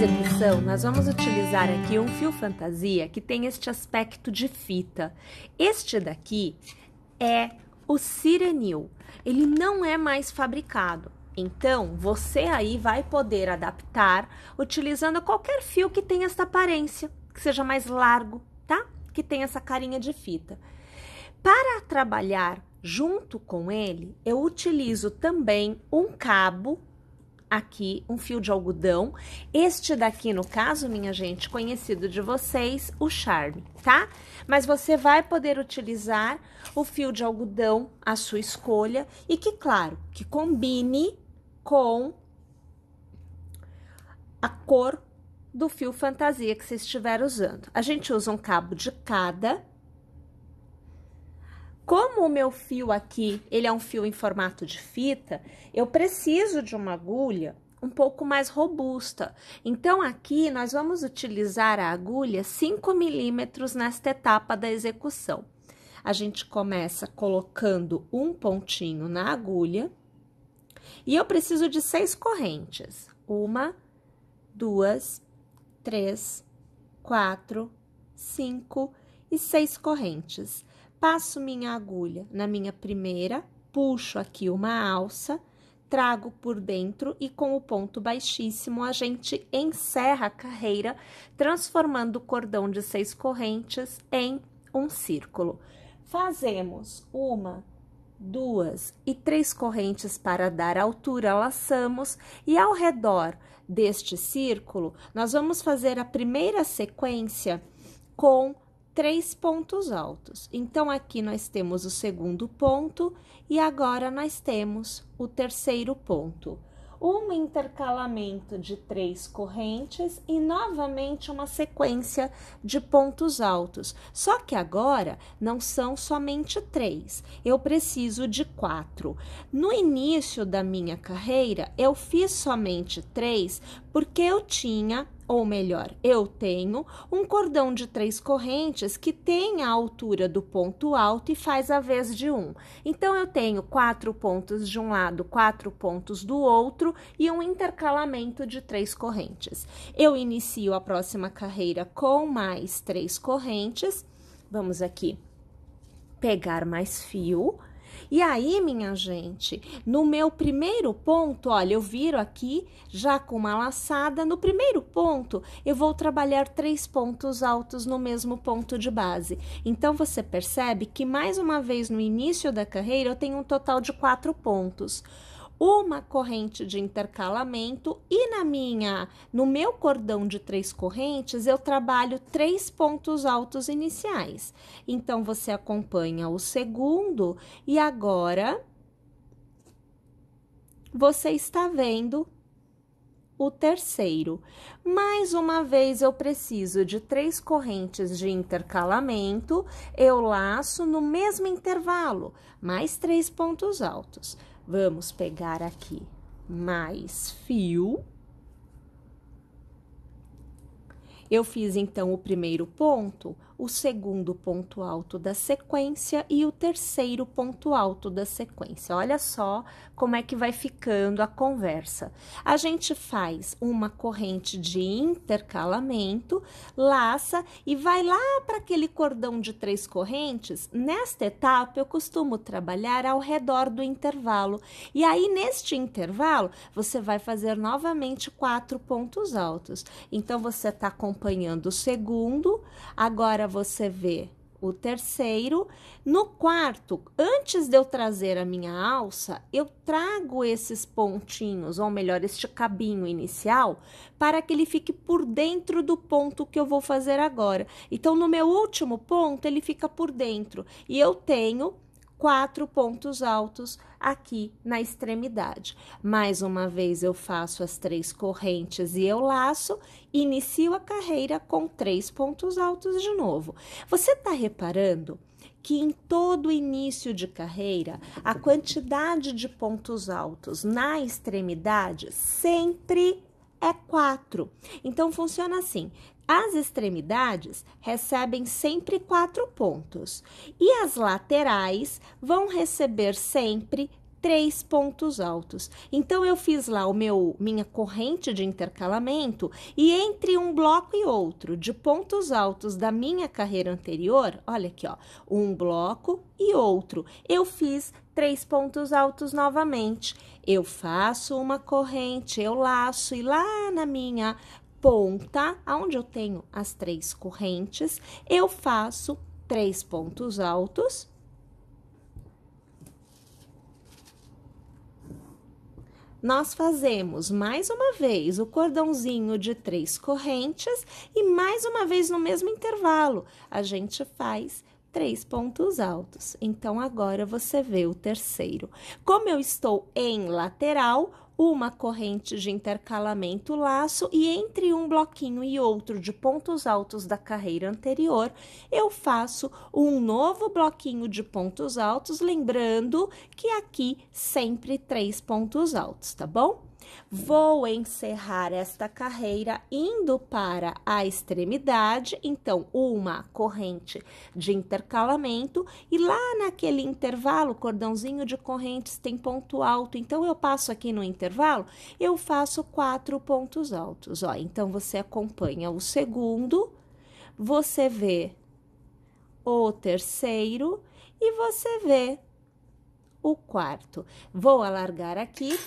execução, nós vamos utilizar aqui um fio fantasia que tem este aspecto de fita. Este daqui é o Sirenil, ele não é mais fabricado. Então, você aí vai poder adaptar utilizando qualquer fio que tenha essa aparência, que seja mais largo, tá? Que tenha essa carinha de fita. Para trabalhar junto com ele, eu utilizo também um cabo aqui, um fio de algodão. Este daqui, no caso, minha gente, conhecido de vocês, o Charme, tá? Mas você vai poder utilizar o fio de algodão à sua escolha e que, claro, que combine com a cor do fio fantasia que você estiver usando. A gente usa um cabo de cada. Como o meu fio aqui, ele é um fio em formato de fita, eu preciso de uma agulha um pouco mais robusta. Então, aqui, nós vamos utilizar a agulha 5 milímetros nesta etapa da execução. A gente começa colocando um pontinho na agulha e eu preciso de 6 correntes. 1, 2, 3, 4, 5 e 6 correntes. Passo minha agulha na minha primeira, puxo aqui uma alça, trago por dentro e com o ponto baixíssimo a gente encerra a carreira, transformando o cordão de 6 correntes em um círculo. Fazemos 1, 2 e 3 correntes para dar altura, laçamos e ao redor deste círculo, nós vamos fazer a primeira sequência com 3 pontos altos. Então, aqui nós temos o segundo ponto e agora nós temos o terceiro ponto. Um intercalamento de 3 correntes e novamente uma sequência de pontos altos. Só que agora não são somente 3, eu preciso de 4. No início da minha carreira, eu fiz somente 3 porque eu tinha, ou melhor, eu tenho um cordão de 3 correntes que tem a altura do ponto alto e faz a vez de 1. Então, eu tenho 4 pontos de um lado, 4 pontos do outro e um intercalamento de 3 correntes. Eu inicio a próxima carreira com mais 3 correntes. Vamos aqui pegar mais fio. E aí, minha gente, no meu primeiro ponto, olha, eu viro aqui já com uma laçada. No primeiro ponto, eu vou trabalhar 3 pontos altos no mesmo ponto de base. Então, você percebe que, mais uma vez, no início da carreira, eu tenho um total de 4 pontos. Uma corrente de intercalamento e no meu cordão de 3 correntes, eu trabalho 3 pontos altos iniciais. Então, você acompanha o segundo e agora você está vendo o terceiro. Mais uma vez, eu preciso de 3 correntes de intercalamento, eu laço no mesmo intervalo, mais 3 pontos altos. Vamos pegar aqui mais fio. Eu fiz, então, o primeiro ponto, o segundo ponto alto da sequência e o terceiro ponto alto da sequência. Olha só como é que vai ficando a conversa. A gente faz uma corrente de intercalamento, laça e vai lá para aquele cordão de 3 correntes. Nesta etapa, eu costumo trabalhar ao redor do intervalo. E aí, neste intervalo, você vai fazer novamente 4 pontos altos. Então, você está acompanhando o segundo, agora você vê o terceiro. No quarto, antes de eu trazer a minha alça, eu trago esses pontinhos, ou melhor, este cabinho inicial, para que ele fique por dentro do ponto que eu vou fazer agora. Então, no meu último ponto, ele fica por dentro e eu tenho 4 pontos altos aqui na extremidade. Mais uma vez, eu faço as 3 correntes e eu laço, inicio a carreira com 3 pontos altos de novo. Você tá reparando que em todo início de carreira, a quantidade de pontos altos na extremidade sempre é 4. Então, funciona assim. As extremidades recebem sempre 4 pontos e as laterais vão receber sempre 3 pontos altos. Então, eu fiz lá minha corrente de intercalamento e entre um bloco e outro de pontos altos da minha carreira anterior, olha aqui, ó, um bloco e outro, eu fiz 3 pontos altos novamente. Eu faço uma corrente, eu laço e lá na minha ponta, onde eu tenho as 3 correntes, eu faço 3 pontos altos. Nós fazemos mais uma vez o cordãozinho de 3 correntes e mais uma vez no mesmo intervalo, a gente faz 3 pontos altos. Então, agora você vê o terceiro. Como eu estou em lateral, uma corrente de intercalamento laço e entre um bloquinho e outro de pontos altos da carreira anterior, eu faço um novo bloquinho de pontos altos, lembrando que aqui sempre 3 pontos altos, tá bom? Vou encerrar esta carreira indo para a extremidade, então, uma corrente de intercalamento e lá naquele intervalo, cordãozinho de correntes tem ponto alto, então, eu passo aqui no intervalo, eu faço 4 pontos altos, ó. Então, você acompanha o segundo, você vê o terceiro e você vê o quarto. Vou alargar aqui.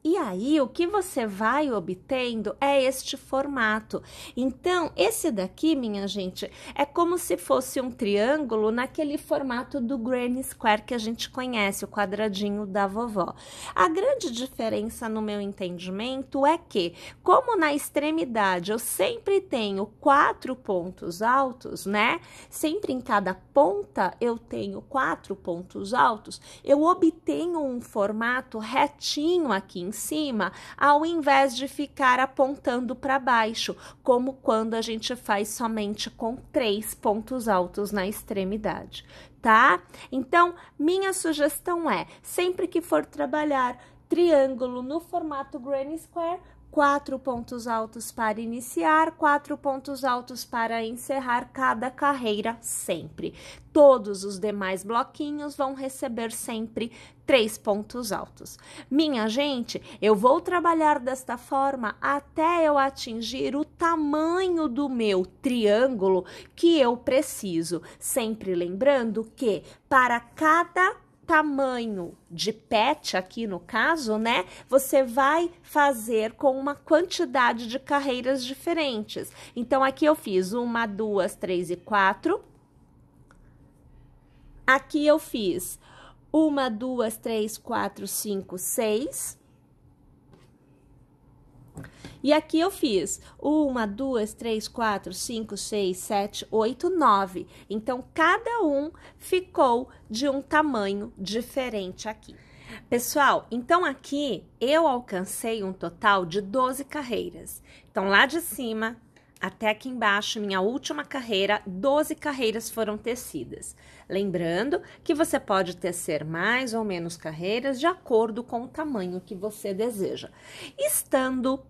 E aí, o que você vai obtendo é este formato. Então, esse daqui, minha gente, é como se fosse um triângulo naquele formato do Granny Square que a gente conhece, o quadradinho da vovó. A grande diferença no meu entendimento é que, como na extremidade eu sempre tenho 4 pontos altos, né? Sempre em cada ponta eu tenho 4 pontos altos, eu obtenho um formato retinho aqui em cima, ao invés de ficar apontando para baixo, como quando a gente faz somente com 3 pontos altos na extremidade, tá? Então, minha sugestão é, sempre que for trabalhar triângulo no formato Granny Square, 4 pontos altos para iniciar, 4 pontos altos para encerrar cada carreira sempre. Todos os demais bloquinhos vão receber sempre 3 pontos altos. Minha gente, eu vou trabalhar desta forma até eu atingir o tamanho do meu triângulo que eu preciso. Sempre lembrando que para cada tamanho de pet, aqui no caso, né? Você vai fazer com uma quantidade de carreiras diferentes. Então, aqui eu fiz 1, 2, 3 e 4. Aqui eu fiz 1, 2, 3, 4, 5, 6. E aqui eu fiz 1, 2, 3, 4, 5, 6, 7, 8, 9. Então, cada um ficou de um tamanho diferente aqui. Pessoal, então aqui eu alcancei um total de 12 carreiras. Então, lá de cima até aqui embaixo, minha última carreira, 12 carreiras foram tecidas. Lembrando que você pode tecer mais ou menos carreiras de acordo com o tamanho que você deseja. Estando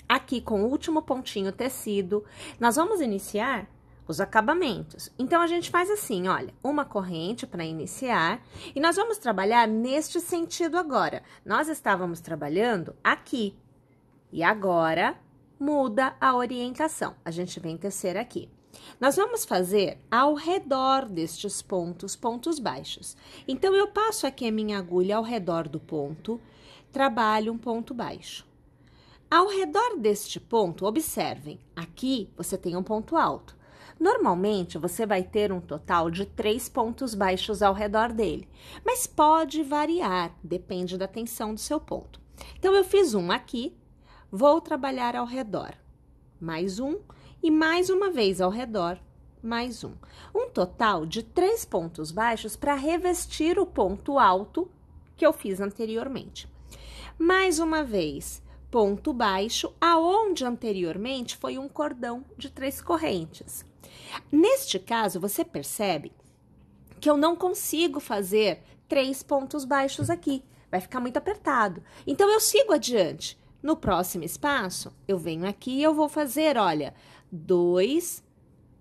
aqui com o último pontinho tecido, nós vamos iniciar os acabamentos. Então, a gente faz assim, olha, uma corrente para iniciar e nós vamos trabalhar neste sentido agora. Nós estávamos trabalhando aqui e agora muda a orientação. A gente vem tecer aqui. Nós vamos fazer ao redor destes pontos, pontos baixos. Então, eu passo aqui a minha agulha ao redor do ponto, trabalho um ponto baixo. Ao redor deste ponto, observem, aqui você tem um ponto alto. Normalmente, você vai ter um total de 3 pontos baixos ao redor dele, mas pode variar, depende da tensão do seu ponto. Então, eu fiz um aqui, vou trabalhar ao redor, mais um, e mais uma vez ao redor, mais um. Um total de 3 pontos baixos para revestir o ponto alto que eu fiz anteriormente. Mais uma vez, ponto baixo, aonde anteriormente foi um cordão de 3 correntes. Neste caso, você percebe que eu não consigo fazer 3 pontos baixos aqui, vai ficar muito apertado. Então, eu sigo adiante. No próximo espaço, eu venho aqui e eu vou fazer, olha, 2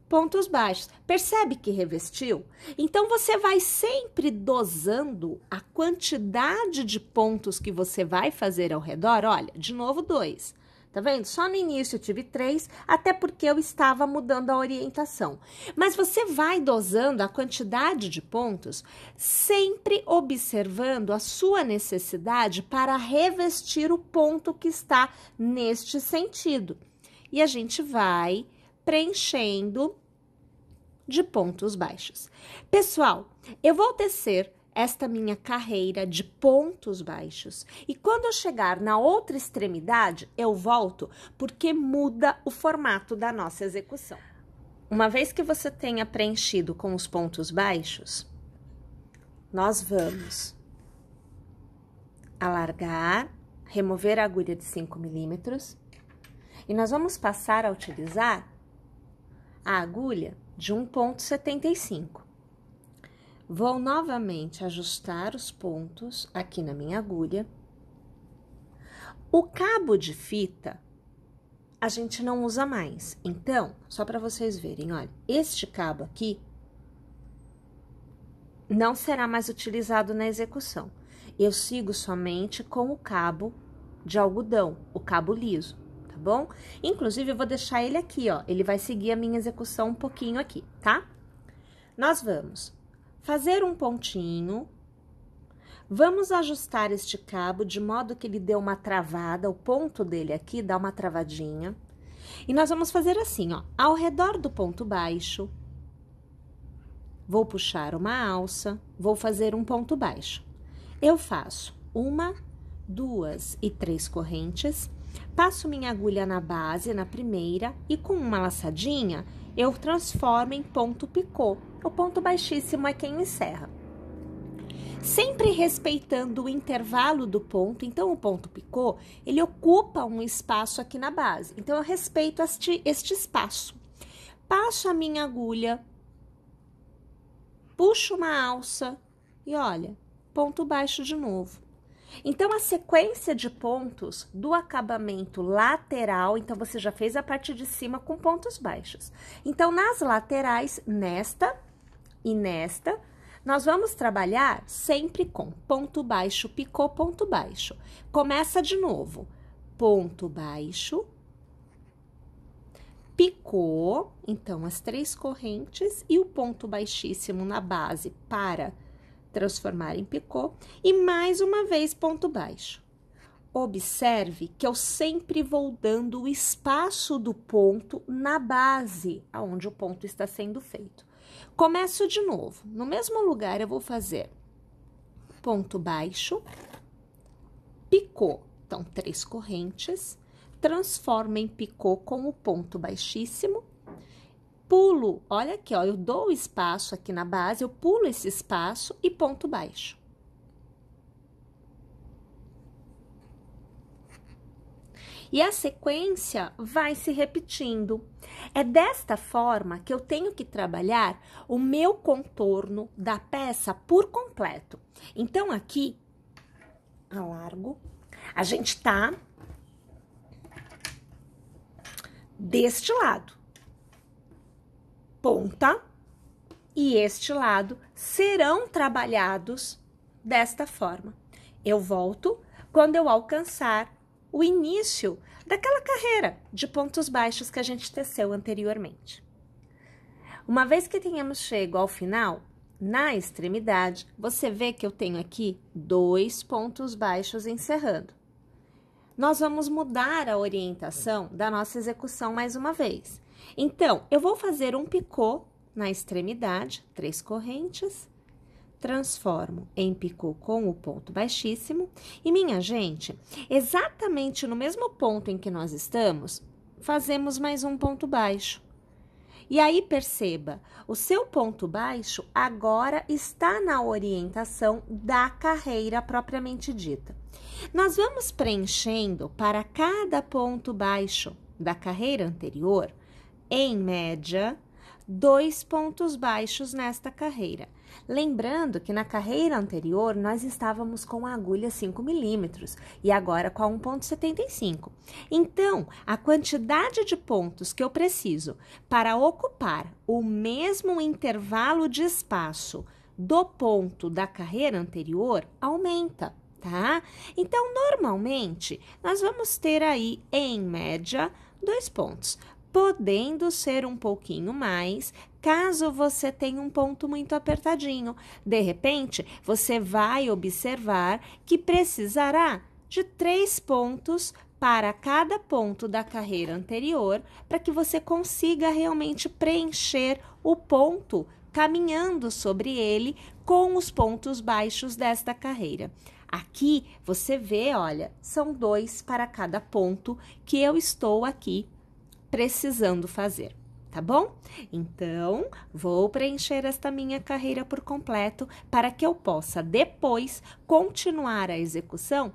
pontos baixos. Percebe que revestiu? Então, você vai sempre dosando a quantidade de pontos que você vai fazer ao redor. Olha, de novo 2. Tá vendo? Só no início eu tive 3, até porque eu estava mudando a orientação. Mas você vai dosando a quantidade de pontos, sempre observando a sua necessidade para revestir o ponto que está neste sentido. E a gente vai preenchendo de pontos baixos. Pessoal, eu vou tecer esta minha carreira de pontos baixos e quando eu chegar na outra extremidade, eu volto porque muda o formato da nossa execução. Uma vez que você tenha preenchido com os pontos baixos, nós vamos alargar, remover a agulha de 5 milímetros e nós vamos passar a utilizar a agulha de 1,75. Vou novamente ajustar os pontos aqui na minha agulha. O cabo de fita, a gente não usa mais. Então, só para vocês verem, olha, este cabo aqui não será mais utilizado na execução. Eu sigo somente com o cabo de algodão, o cabo liso, tá bom? Inclusive, eu vou deixar ele aqui, ó, ele vai seguir a minha execução um pouquinho aqui, tá? Nós vamos fazer um pontinho, vamos ajustar este cabo de modo que ele dê uma travada, o ponto dele aqui dá uma travadinha. E nós vamos fazer assim, ó, ao redor do ponto baixo, vou puxar uma alça, vou fazer um ponto baixo. Eu faço 1, 2 e 3 correntes, passo minha agulha na base, na primeira, e com uma laçadinha, eu transformo em ponto picô. O ponto baixíssimo é quem encerra. Sempre respeitando o intervalo do ponto, então o ponto picô, ele ocupa um espaço aqui na base. Então, eu respeito este espaço. Passo a minha agulha, puxo uma alça e olha, ponto baixo de novo. Então, a sequência de pontos do acabamento lateral, então, você já fez a parte de cima com pontos baixos. Então, nas laterais, nesta e nesta, nós vamos trabalhar sempre com ponto baixo, picô, ponto baixo. Começa de novo, ponto baixo, picô, então, as 3 correntes e o ponto baixíssimo na base para transformar em picô e mais uma vez ponto baixo. Observe que eu sempre vou dando o espaço do ponto na base, aonde o ponto está sendo feito. Começo de novo, no mesmo lugar eu vou fazer ponto baixo, picô, então 3 correntes, transformo em picô com o ponto baixíssimo, pulo, olha aqui, ó, eu dou o espaço aqui na base, eu pulo esse espaço e ponto baixo. E a sequência vai se repetindo. É desta forma que eu tenho que trabalhar o meu contorno da peça por completo. Então, aqui, alargo, a gente tá deste lado. Ponta e este lado serão trabalhados desta forma. Eu volto quando eu alcançar o início daquela carreira de pontos baixos que a gente teceu anteriormente. Uma vez que tenhamos chego ao final, na extremidade, você vê que eu tenho aqui 2 pontos baixos encerrando. Nós vamos mudar a orientação da nossa execução mais uma vez. Então, eu vou fazer um picô na extremidade, 3 correntes, transformo em picô com o ponto baixíssimo e, minha gente, exatamente no mesmo ponto em que nós estamos, fazemos mais um ponto baixo. E aí, perceba, o seu ponto baixo agora está na orientação da carreira propriamente dita. Nós vamos preenchendo para cada ponto baixo da carreira anterior, em média, 2 pontos baixos nesta carreira. Lembrando que na carreira anterior nós estávamos com a agulha 5 milímetros e agora com a 1,75. Então, a quantidade de pontos que eu preciso para ocupar o mesmo intervalo de espaço do ponto da carreira anterior aumenta, tá? Então, normalmente, nós vamos ter aí, em média, 2 pontos, podendo ser um pouquinho mais, caso você tenha um ponto muito apertadinho. De repente, você vai observar que precisará de 3 pontos para cada ponto da carreira anterior, para que você consiga realmente preencher o ponto, caminhando sobre ele com os pontos baixos desta carreira. Aqui, você vê, olha, são 2 para cada ponto que eu estou aqui precisando fazer, tá bom? Então, vou preencher esta minha carreira por completo para que eu possa depois continuar a execução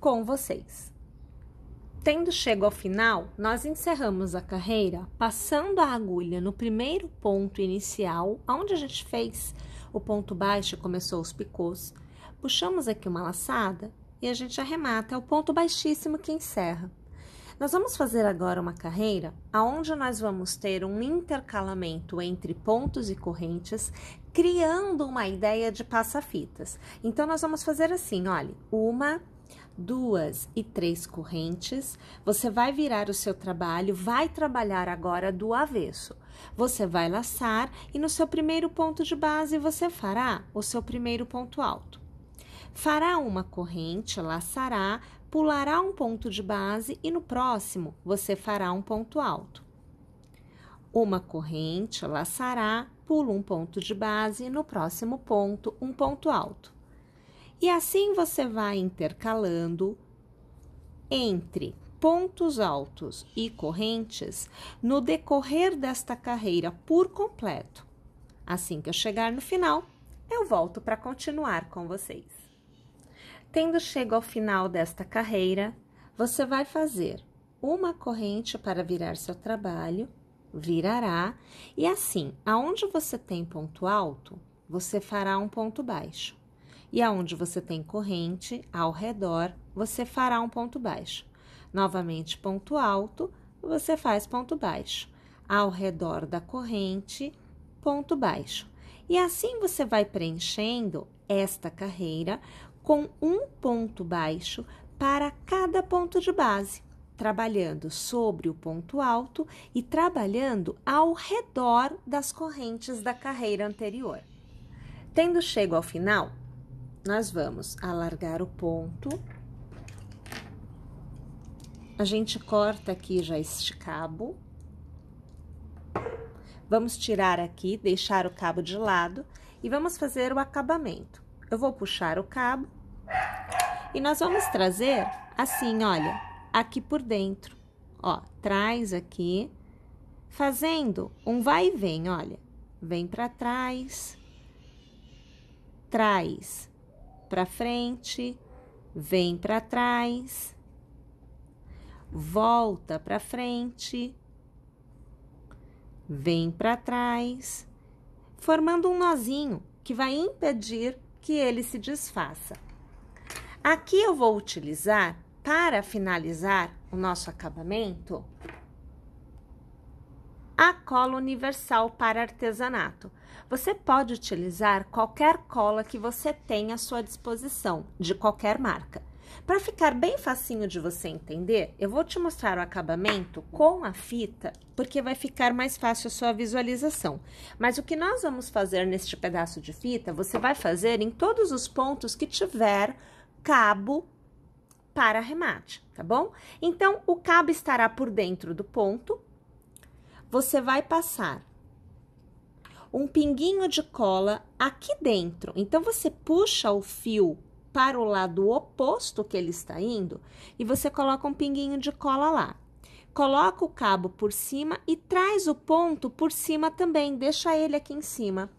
com vocês. Tendo chego ao final, nós encerramos a carreira passando a agulha no primeiro ponto inicial, onde a gente fez o ponto baixo e começou os picôs. Puxamos aqui uma laçada e a gente arremata, é o ponto baixíssimo que encerra. Nós vamos fazer agora uma carreira onde nós vamos ter um intercalamento entre pontos e correntes, criando uma ideia de passa-fitas. Então, nós vamos fazer assim, olha, 1, 2 e 3 correntes. Você vai virar o seu trabalho, vai trabalhar agora do avesso. Você vai laçar e no seu primeiro ponto de base você fará o seu primeiro ponto alto. Fará uma corrente, laçará, pulará um ponto de base e no próximo você fará um ponto alto. Uma corrente, laçará, pula um ponto de base e no próximo ponto um ponto alto. E assim você vai intercalando entre pontos altos e correntes no decorrer desta carreira por completo. Assim que eu chegar no final, eu volto para continuar com vocês. Tendo chego ao final desta carreira, você vai fazer uma corrente para virar seu trabalho, virará, e assim, aonde você tem ponto alto, você fará um ponto baixo. E aonde você tem corrente, ao redor, você fará um ponto baixo. Novamente, ponto alto, você faz ponto baixo. Ao redor da corrente, ponto baixo. E assim você vai preenchendo esta carreira com um ponto baixo para cada ponto de base, trabalhando sobre o ponto alto e trabalhando ao redor das correntes da carreira anterior. Tendo chego ao final, nós vamos alargar o ponto. A gente corta aqui já este cabo. Vamos tirar aqui, deixar o cabo de lado e vamos fazer o acabamento. Eu vou puxar o cabo e nós vamos trazer assim, olha, aqui por dentro, ó, traz aqui, fazendo um vai e vem, olha, vem para trás, traz para frente, vem para trás, volta para frente, vem para trás, formando um nozinho que vai impedir que ele se desfaça. Aqui eu vou utilizar, para finalizar o nosso acabamento, a cola universal para artesanato. Você pode utilizar qualquer cola que você tenha à sua disposição, de qualquer marca. Para ficar bem facinho de você entender, eu vou te mostrar o acabamento com a fita, porque vai ficar mais fácil a sua visualização. Mas o que nós vamos fazer neste pedaço de fita, você vai fazer em todos os pontos que tiver cabo para arremate, tá bom? Então, o cabo estará por dentro do ponto. Você vai passar um pinguinho de cola aqui dentro. Então, você puxa o fio para o lado oposto que ele está indo e você coloca um pinguinho de cola lá. Coloca o cabo por cima e traz o ponto por cima também, deixa ele aqui em cima.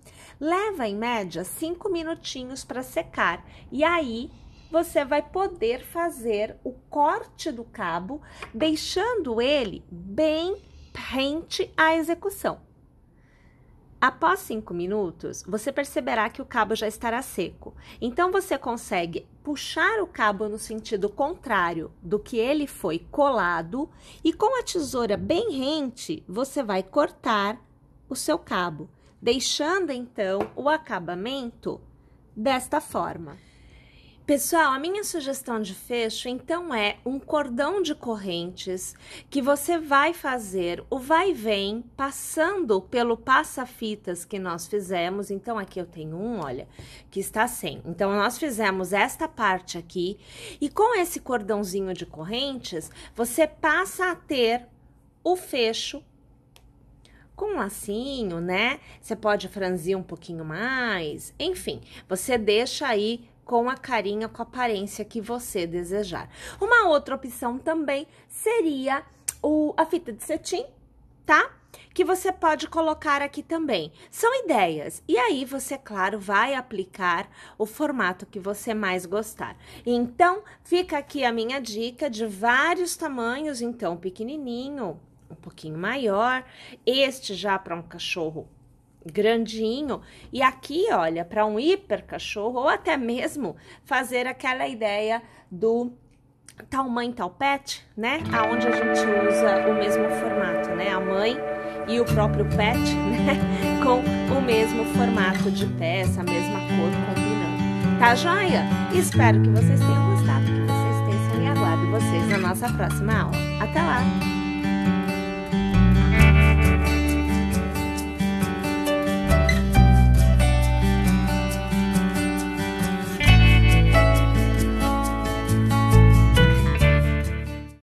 Leva, em média, 5 minutinhos para secar e aí você vai poder fazer o corte do cabo, deixando ele bem rente à execução. Após 5 minutos, você perceberá que o cabo já estará seco. Então, você consegue puxar o cabo no sentido contrário do que ele foi colado e com a tesoura bem rente, você vai cortar o seu cabo, deixando então o acabamento desta forma. Pessoal, a minha sugestão de fecho, então, é um cordão de correntes que você vai fazer o vai e vem passando pelo passa-fitas que nós fizemos. Então, aqui eu tenho um, olha, que está sem. Então, nós fizemos esta parte aqui e com esse cordãozinho de correntes, você passa a ter o fecho com um lacinho, né? Você pode franzir um pouquinho mais, enfim, você deixa aí com a carinha, com a aparência que você desejar. Uma outra opção também seria a fita de cetim, tá? Que você pode colocar aqui também. São ideias. E aí, você, claro, vai aplicar o formato que você mais gostar. Então, fica aqui a minha dica de vários tamanhos. Então, pequenininho, um pouquinho maior. Este já para um cachorro grandinho, e aqui, olha, para um hiper cachorro, ou até mesmo fazer aquela ideia do tal mãe, tal pet, né? Aonde a gente usa o mesmo formato, né? A mãe e o próprio pet, né? Com o mesmo formato de peça, a mesma cor combinando. Tá joia? Espero que vocês tenham gostado, que vocês tenham, e aguardo vocês na nossa próxima aula. Até lá!